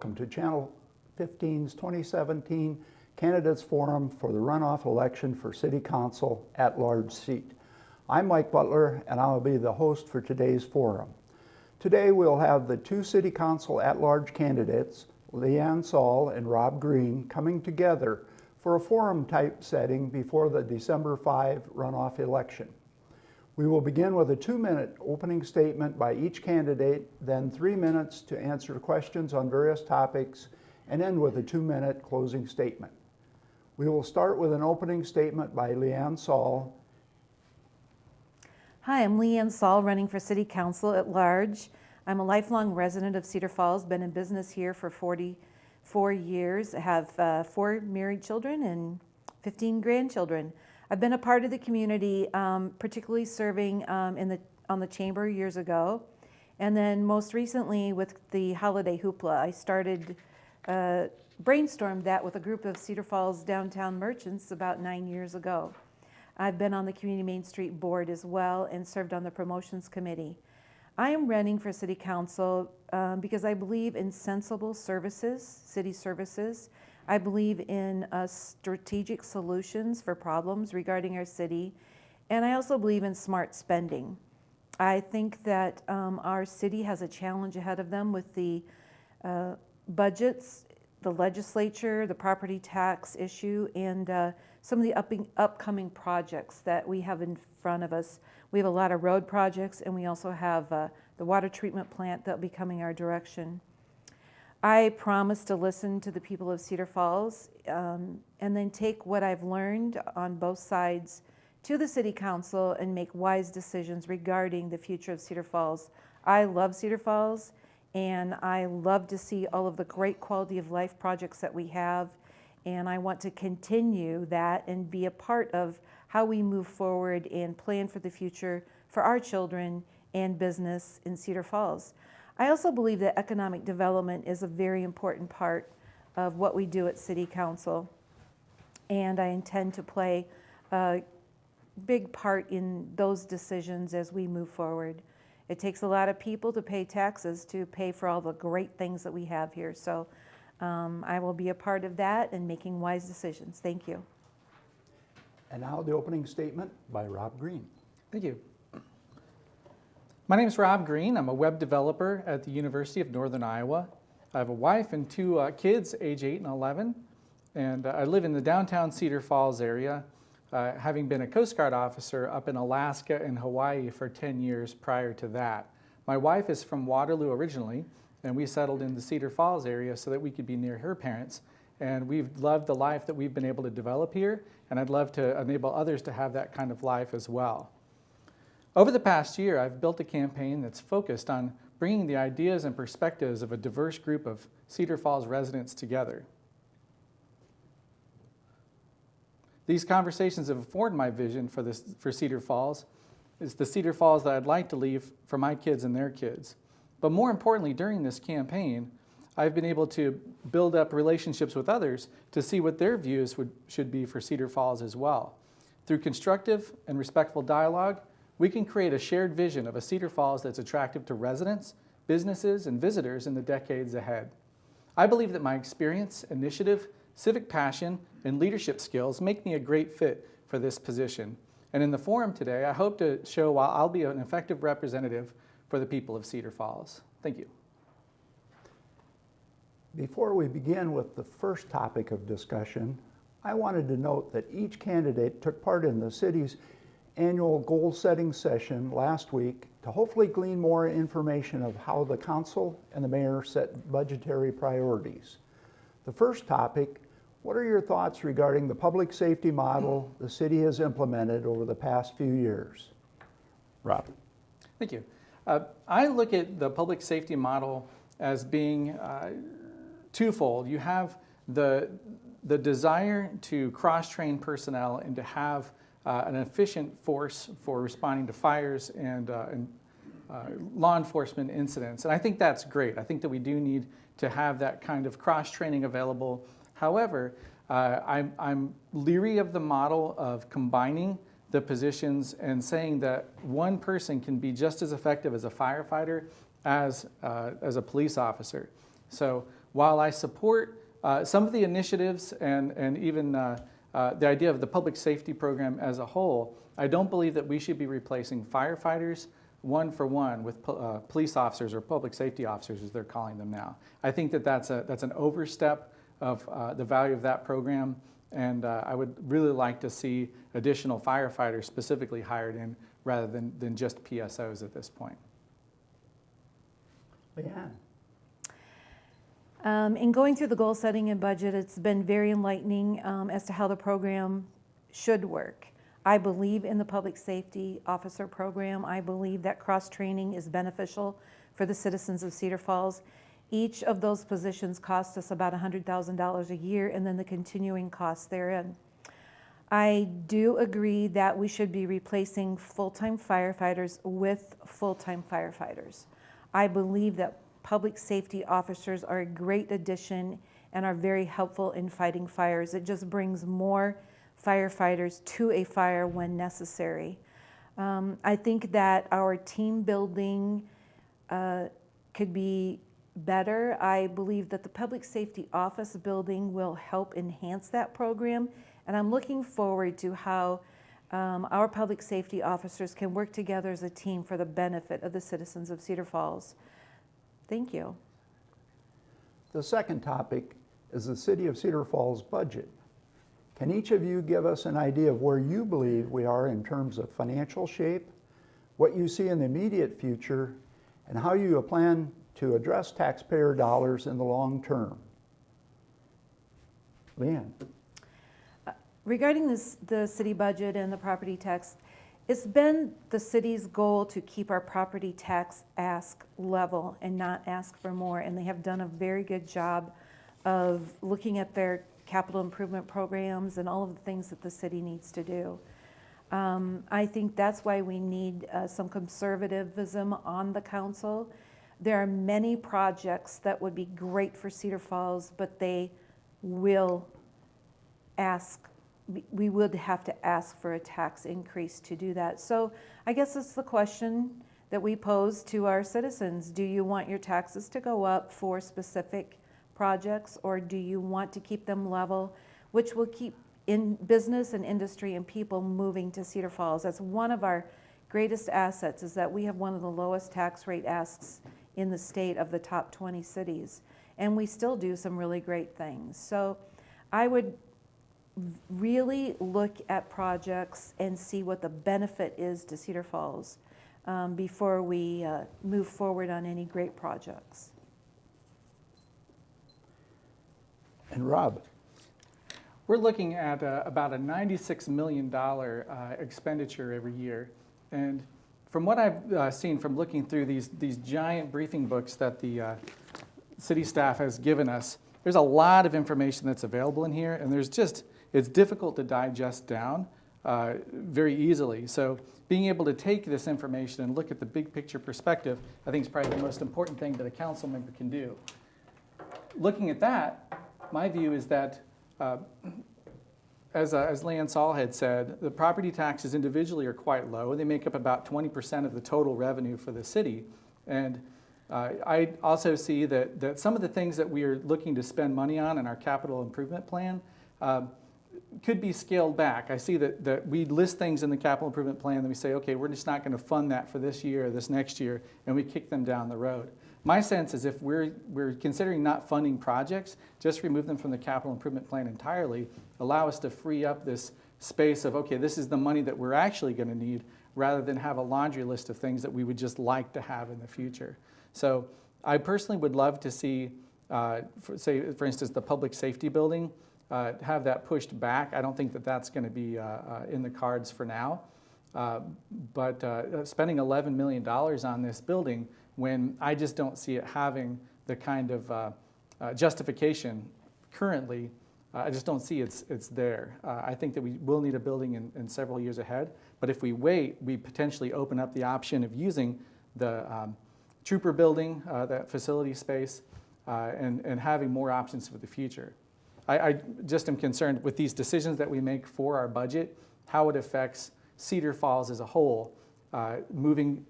welcome to Channel 15's 2017 Candidates Forum for the runoff election for City Council at-large seat. I'm Mike Butler, and I'll be the host for today's forum. Today we'll have the two City Council at-large candidates, LEAANN SAUL and Rob Green, coming together for a forum-type setting before the December 5 runoff election. We will begin with a 2-minute opening statement by each candidate, then 3 minutes to answer questions on various topics, and end with a 2-minute closing statement. We will start with an opening statement by LEAANN SAUL. Hi, I'm LEAANN SAUL, running for City Council at large. I'm a lifelong resident of Cedar Falls, been in business here for 44 years, I have 4 married children and 15 grandchildren. I've been a part of the community, particularly serving on the chamber years ago. And then most recently with the holiday hoopla, I started, brainstormed that with a group of Cedar Falls downtown merchants about 9 years ago. I've been on the Community Main Street Board as well and served on the Promotions Committee. I am running for City Council because I believe in sensible services, city services. I believe in strategic solutions for problems regarding our city, and I also believe in smart spending. I think that our city has a challenge ahead of them with the budgets, the legislature, the property tax issue, and some of the upcoming projects that we have in front of us. We have a lot of road projects, and we also have the water treatment plant that will be coming our direction. I promise to listen to the people of Cedar Falls and then take what I've learned on both sides to the City Council and make wise decisions regarding the future of Cedar Falls. I love Cedar Falls, and I love to see all of the great quality of life projects that we have, and I want to continue that and be a part of how we move forward and plan for the future for our children and business in Cedar Falls. I also believe that economic development is a very important part of what we do at City Council, and I intend to play a big part in those decisions as we move forward. It takes a lot of people to pay taxes to pay for all the great things that we have here, so I will be a part of that and making wise decisions. Thank you. And now the opening statement by Rob Green. Thank you. My name is Rob Green. I'm a web developer at the University of Northern Iowa. I have a wife and 2 kids, age 8 and 11, and I live in the downtown Cedar Falls area, having been a Coast Guard officer up in Alaska and Hawaii for 10 years prior to that. My wife is from Waterloo originally, and we settled in the Cedar Falls area so that we could be near her parents. And we've loved the life that we've been able to develop here, and I'd love to enable others to have that kind of life as well. Over the past year, I've built a campaign that's focused on bringing the ideas and perspectives of a diverse group of Cedar Falls residents together. These conversations have informed my vision for Cedar Falls. It's the Cedar Falls that I'd like to leave for my kids and their kids. But more importantly, during this campaign, I've been able to build up relationships with others to see what their views should be for Cedar Falls as well. Through constructive and respectful dialogue, we can create a shared vision of a Cedar Falls that's attractive to residents, businesses, and visitors in the decades ahead. I believe that my experience, initiative, civic passion, and leadership skills make me a great fit for this position. And in the forum today, I hope to show why I'll be an effective representative for the people of Cedar Falls. Thank you. Before we begin with the first topic of discussion, I wanted to note that each candidate took part in the city's annual goal-setting session last week to hopefully glean more information of how the council and the mayor set budgetary priorities. The first topic: what are your thoughts regarding the public safety model the city has implemented over the past few years? Rob. Thank you. I look at the public safety model as being twofold. You have the desire to cross-train personnel and to have an efficient force for responding to fires and law enforcement incidents. And I think that's great. I think that we do need to have that kind of cross-training available. However, I'm leery of the model of combining the positions and saying that one person can be just as effective as a firefighter as a police officer. So while I support some of the initiatives and even the idea of the public safety program as a whole, I don't believe that we should be replacing firefighters one for one with police officers or public safety officers, as they're calling them now. I think that that's an overstep of the value of that program, and I would really like to see additional firefighters specifically hired in rather than just PSOs at this point. LEAANN. In going through the goal setting and budget, it's been very enlightening as to how the program should work. I believe in the public safety officer program. I believe that cross-training is beneficial for the citizens of Cedar Falls. Each of those positions cost us about $100,000 a year, and then the continuing costs therein. I do agree that we should be replacing full-time firefighters with full-time firefighters. I believe that public safety officers are a great addition and are very helpful in fighting fires. It just brings more firefighters to a fire when necessary. I think that our team building could be better. I believe that the public safety office building will help enhance that program, and I'm looking forward to how our public safety officers can work together as a team for the benefit of the citizens of Cedar Falls. Thank you. The second topic is the City of Cedar Falls budget. Can each of you give us an idea of where you believe we are in terms of financial shape, what you see in the immediate future, and how you plan to address taxpayer dollars in the long term? LEAANN. Regarding the city budget and the property tax, it's been the city's goal to keep our property tax ask level and not ask for more, and they have done a very good job of looking at their capital improvement programs and all of the things that the city needs to do. I think that's why we need some conservatism on the council. There are many projects that would be great for Cedar Falls, but they will ask, we would have to ask for a tax increase to do that. So I guess it's the question that we pose to our citizens. Do you want your taxes to go up for specific projects, or do you want to keep them level, which will keep in business and industry and people moving to Cedar Falls? That's one of our greatest assets, is that we have one of the lowest tax rate asks in the state of the top 20 cities, and we still do some really great things. So I would really look at projects and see what the benefit is to Cedar Falls before we move forward on any great projects. And Rob. We're looking at about a $96 million expenditure every year. And from what I've seen from looking through these giant briefing books that the city staff has given us, there's a lot of information that's available in here, and it's difficult to digest down very easily. So being able to take this information and look at the big picture perspective, I think is probably the most important thing that a council member can do. Looking at that, my view is that, as LEAANN SAUL had said, the property taxes individually are quite low. They make up about 20% of the total revenue for the city. And I also see that some of the things that we are looking to spend money on in our capital improvement plan could be scaled back. I see that we list things in the capital improvement plan and we say, okay, we're just not going to fund that for this year or this next year, and we kick them down the road. My sense is if we're considering not funding projects, just remove them from the capital improvement plan entirely, allow us to free up this space of, okay, this is the money that we're actually going to need, rather than have a laundry list of things that we would just like to have in the future. So I personally would love to see, for instance, the public safety building, have that pushed back. I don't think that that's going to be in the cards for now. But spending $11 million on this building, when I just don't see it having the kind of justification currently, I just don't see it's there. I think that we will need a building in several years ahead, but if we wait, we potentially open up the option of using the trooper building, that facility space, and having more options for the future. I just am concerned with these decisions that we make for our budget, how it affects Cedar Falls as a whole, moving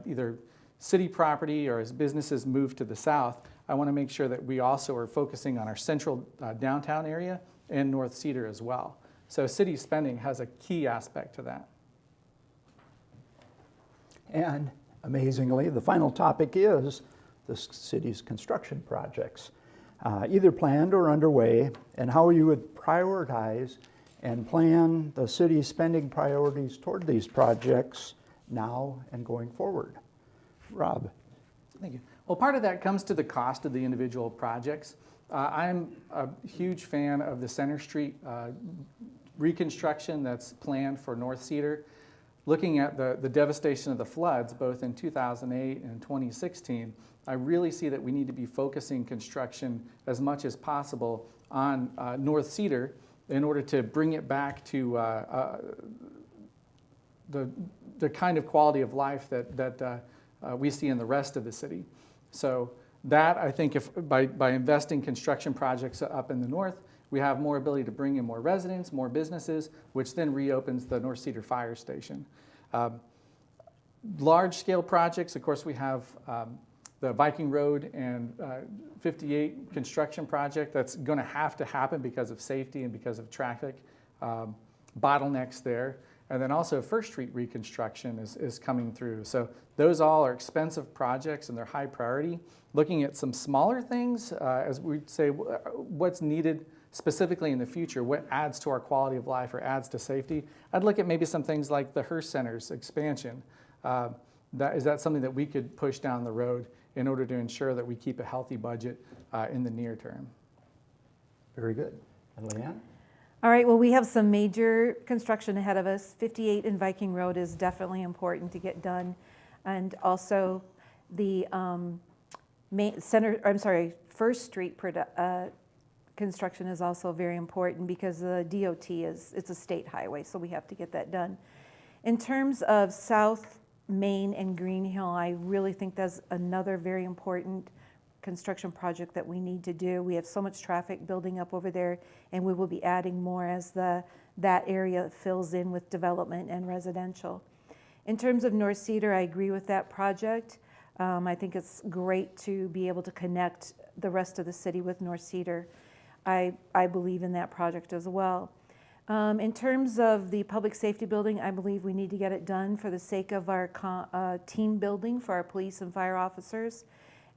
either city property or as businesses move to the south, I want to make sure that we also are focusing on our central downtown area and North Cedar as well. So city spending has a key aspect to that. And amazingly, the final topic is the city's construction projects, either planned or underway, and how you would prioritize and plan the city's spending priorities toward these projects now and going forward. Rob. Thank you. Well, part of that comes to the cost of the individual projects. I'm a huge fan of the Center Street reconstruction that's planned for North Cedar. Looking at the devastation of the floods, both in 2008 and 2016, I really see that we need to be focusing construction as much as possible on North Cedar in order to bring it back to the kind of quality of life that we see in the rest of the city. So that, I think, if by investing construction projects up in the north, we have more ability to bring in more residents, more businesses, which then reopens the North Cedar Fire Station. Large-scale projects, of course, we have the Viking Road and 58 construction project that's going to happen because of safety and because of traffic bottlenecks there. And then also First Street reconstruction is coming through. So those all are expensive projects and they're high priority. Looking at some smaller things, as we'd say, what's needed specifically in the future, what adds to our quality of life or adds to safety, I'd look at maybe some things like the Hearst Center's expansion. Is that something that we could push down the road in order to ensure that we keep a healthy budget in the near term? Very good. And LEAANN? All right, well, we have some major construction ahead of us. 58 and Viking Road is definitely important to get done. And also the First Street construction is also very important because the DOT it's a state highway, so we have to get that done. In terms of South Main and Green Hill, I really think that's another very important construction project that we need to do. We have so much traffic building up over there, and we will be adding more as that area fills in with development and residential. In terms of North Cedar, I agree with that project. I think it's great to be able to connect the rest of the city with North Cedar. I believe in that project as well. In terms of the public safety building, I believe we need to get it done for the sake of our team building for our police and fire officers.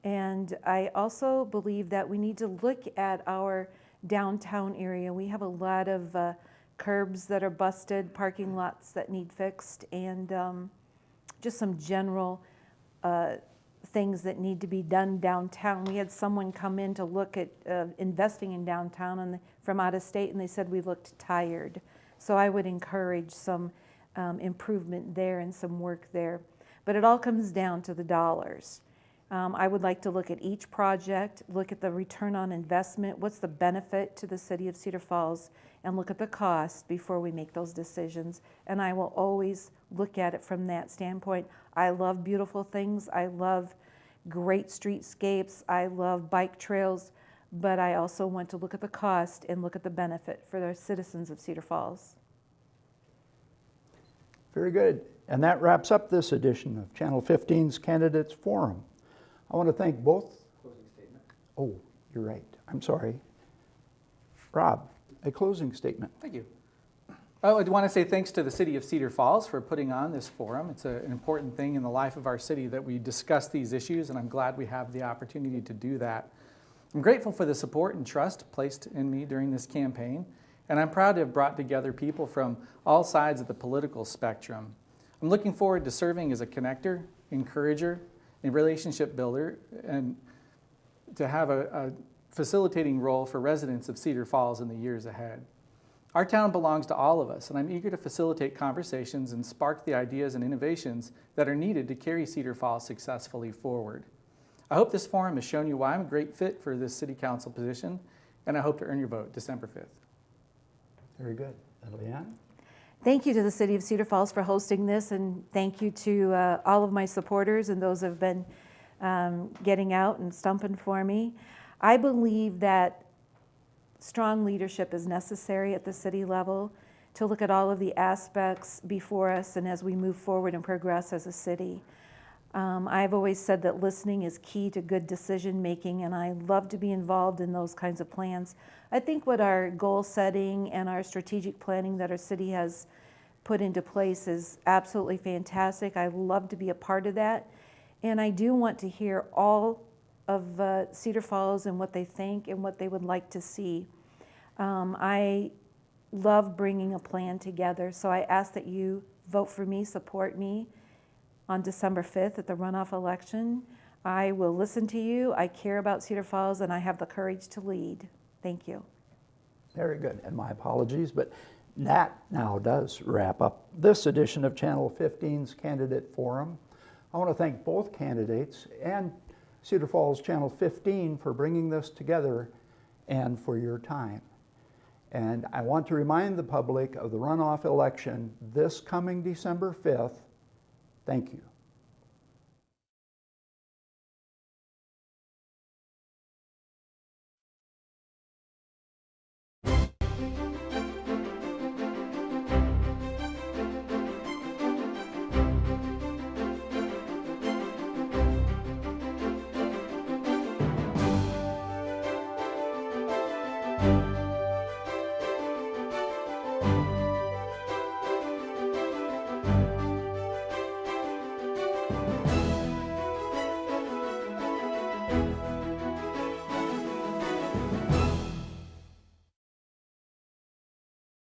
And I also believe that we need to look at our downtown area. We have a lot of curbs that are busted, parking lots that need fixed, and just some general things that need to be done downtown. We had someone come in to look at investing in downtown from out of state, and they said we looked tired. So I would encourage some improvement there and some work there. But it all comes down to the dollars. I would like to look at each project, look at the return on investment, what's the benefit to the city of Cedar Falls, and look at the cost before we make those decisions. And I will always look at it from that standpoint. I love beautiful things. I love great streetscapes. I love bike trails, but I also want to look at the cost and look at the benefit for the citizens of Cedar Falls. Very good. And that wraps up this edition of Channel 15's Candidates Forum. I want to thank both. Closing statement. Oh, you're right. I'm sorry. Rob, a closing statement. Thank you. I want to say thanks to the city of Cedar Falls for putting on this forum. It's an important thing in the life of our city that we discuss these issues, and I'm glad we have the opportunity to do that. I'm grateful for the support and trust placed in me during this campaign, and I'm proud to have brought together people from all sides of the political spectrum. I'm looking forward to serving as a connector, encourager, and relationship builder, and to have a facilitating role for residents of Cedar Falls in the years ahead. Our town belongs to all of us, and I'm eager to facilitate conversations and spark the ideas and innovations that are needed to carry Cedar Falls successfully forward. I hope this forum has shown you why I'm a great fit for this city council position, and I hope to earn your vote December 5th. Very good. And LEAANN? Thank you to the city of Cedar Falls for hosting this, and thank you to all of my supporters and those who have been getting out and stumping for me. I believe that strong leadership is necessary at the city level to look at all of the aspects before us and as we move forward and progress as a city. I've always said that listening is key to good decision making, and I love to be involved in those kinds of plans. I think what our goal setting and our strategic planning that our city has put into place is absolutely fantastic. I love to be a part of that, and I do want to hear all of Cedar Falls and what they think and what they would like to see. I love bringing a plan together, so I ask that you vote for me, support me on December 5th at the runoff election. I will listen to you. I care about Cedar Falls, and I have the courage to lead. Thank you. Very good, and my apologies, but that now does wrap up this edition of Channel 15's Candidate Forum. I want to thank both candidates and Cedar Falls Channel 15 for bringing this together and for your time. And I want to remind the public of the runoff election this coming December 5th. Thank you.